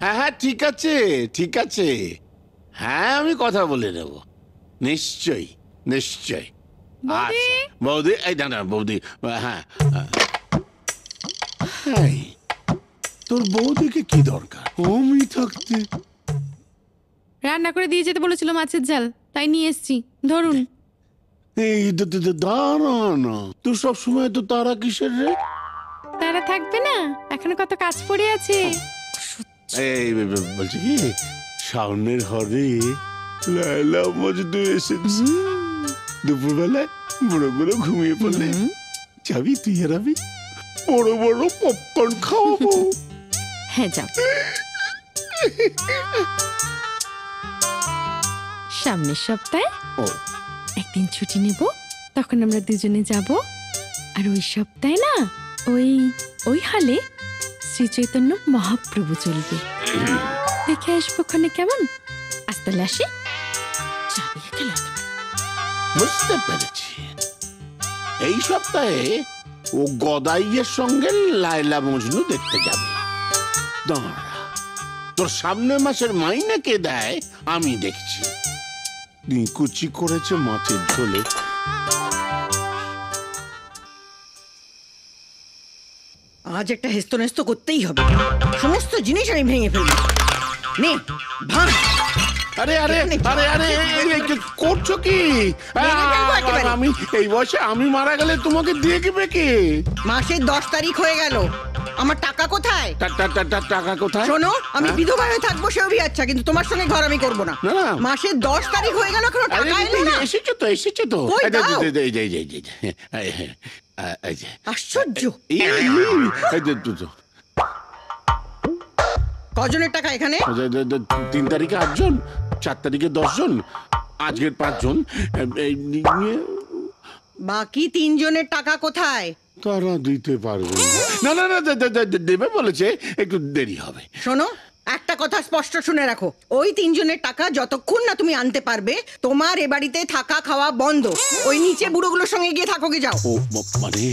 হ্যাঁ হ্যাঁ, ঠিক আছে ঠিক আছে, হ্যাঁ আমি কথা বলে নেব, নিশ্চয়ই নিশ্চয়ই। আচ্ছা বৌদি, এই না না বৌদি, হ্যাঁ এই, তোর বৌদিকে কি দরকার আমি থাকতে? রান্না করে দিয়ে যেতে বলেছিল মাছের ঝাল, তাই নিয়ে এসেছি, ধরুন। এই দাঁড়া না, তুই সবসময় তো তারা কিসের রে? তারা থাকবে না, এখনো কত কাজ পড়ে আছে। এই বলছি কি, সামনের ঘরে লায়লা মজনু এসেছে, দুপুরবেলায় বুড়ো বুড়ো ঘুমিয়ে পড়লে যাবি তুই আর আমি, বড় বড় পপকর্ন খাওয়াবো। হ্যাঁ যাও, সামনের সপ্তাহে একদিন ছুটি নেব, তখন আমরা দুজনে যাব। আর ওই সপ্তাহে না ওই ওই হলে শ্রী চৈতন্য মহাপ্রভু চলবে, দেখে আসবো ওখানে কেমন। আজ তাহলে আসি। বুঝতে পেরেছি, এই সপ্তাহে ও গদাইয়ের সঙ্গে লায়লা মজনু দেখতে যাবে। দাঁড়া, তোর সামনের মাসের মাইনে কে দেয় আমি দেখছি। কুচি করেছে মাছের ঝোলে। আজ একটা হেস্তনেস্ত করতেই হবে, সমস্ত জিনিস আমি ভেঙে ফেলবো। নে ভাঙ। আরে আরে আরে আরে করছো কি? আমি এই বয়সে আমি মারা গেলে তোমাকে দিয়ে দিবে কে? মাসের 10 তারিখ হয়ে গেল, আমার টাকা কোথায়? টাকা কোথায়? শোনো, আমি বিধবা হয়ে থাকবো সেও আচ্ছা, কিন্তু তোমার সঙ্গে ঘর আমি করবো না। মাসের 10 তারিখ হয়ে গেল, এখনো টাকা এলো না। এসেছো তো এসেছো তো, আশ্চর্য। কজনের টাকা এখানে? 3 তারিখে 8 জন, 4 তারিখে 10 জন, আজকের 5 জন, বাকি 3 জনের টাকা কোথায়? তারা দিতে পারবে না। না না দেবে বলেছে, একটু দেরি হবে। শোনো, একটা কথা স্পষ্ট শুনে রাখো, ওই 3 জনের টাকা যতক্ষণ না তুমি আনতে পারবে, তোমার এ বাড়িতে থাকা খাওয়া বন্ধ। ওই নিচে বুড়োগুলোর সঙ্গে গিয়ে থাকো, কি যাও। ও মানে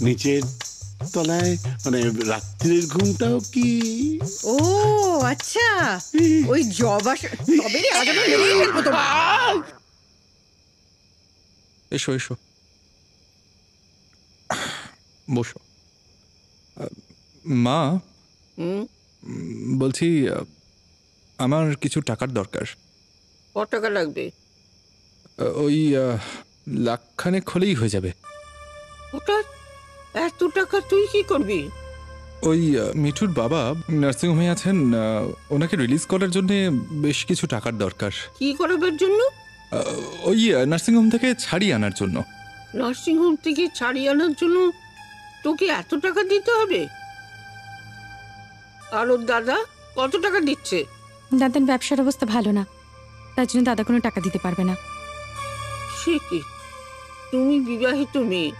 নিচের তলায়, মানে রাত্রির ঘুমটাও কি? ও আচ্ছা, ওই জবা তবে রে, আজ আমি লেগেই ফেলবো তোমার। এসো এসো, বসো। মা, বলছি আমার কিছু টাকার দরকার। কত টাকা লাগবে? ওই 1,00,000 হলেই হয়ে যাবে। হঠাৎ এত টাকা তুই কি করবি? ওই মিঠুর বাবা নার্সিংহোমে আছেন, ওনাকে রিলিজ করার জন্য বেশ কিছু টাকার দরকার। কি করাবার জন্য? ওই নার্সিংহোম থেকে ছাড়িয়ে আনার জন্য। নার্সিংহোম থেকে ছাড়িয়ে আনার জন্য তোকে এত টাকা দিতে হবে? আর ওর দাদা কত টাকা দিচ্ছে? দাদার ব্যবসার অবস্থা ভালো না, তার জন্য দাদা কোনো টাকা দিতে পারবে না। সে কি, তুমি বিবাহিত মেয়ে,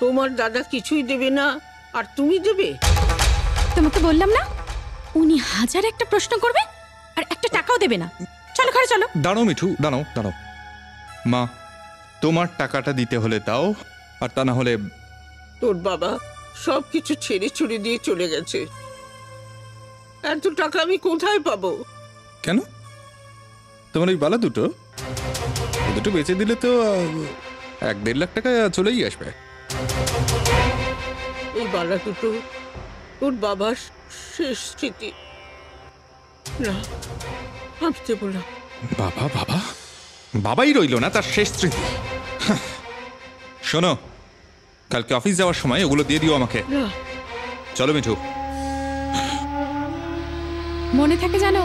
তোমার দাদা কিছুই দেবে না আর তুমি দেবে? তোমাকে বললাম না, উনি 1000 একটা প্রশ্ন করবে আর একটা টাকাও দেবে না। চলো ঘরে চলো। দাঁড়াও মিঠু, দাঁড়াও দাঁড়াও। মা, তোমার টাকাটা দিতে হলে দাও, আর তা না হলে। তোর বাবা সবকিছু ছেড়ে ছুড়ে দিয়ে চলে গেছে, এত টাকা আমি কোথায় পাবো? কেন? তোমার ওই বালা দুটো বেচে দিলে তো 1-1.5 লাখ টাকা চলেই আসবে। এই বালা দুটো তোর বাবার শেষ স্মৃতি। না, আমি দেবো না। বাবা বাবা বাবাই রইল না তার শেষ স্মৃতি। শোনো, কালকে অফিস যাওয়ার সময় ওগুলো দিয়ে দিও আমাকে। চলো মিঠু। মনে থাকে জানো।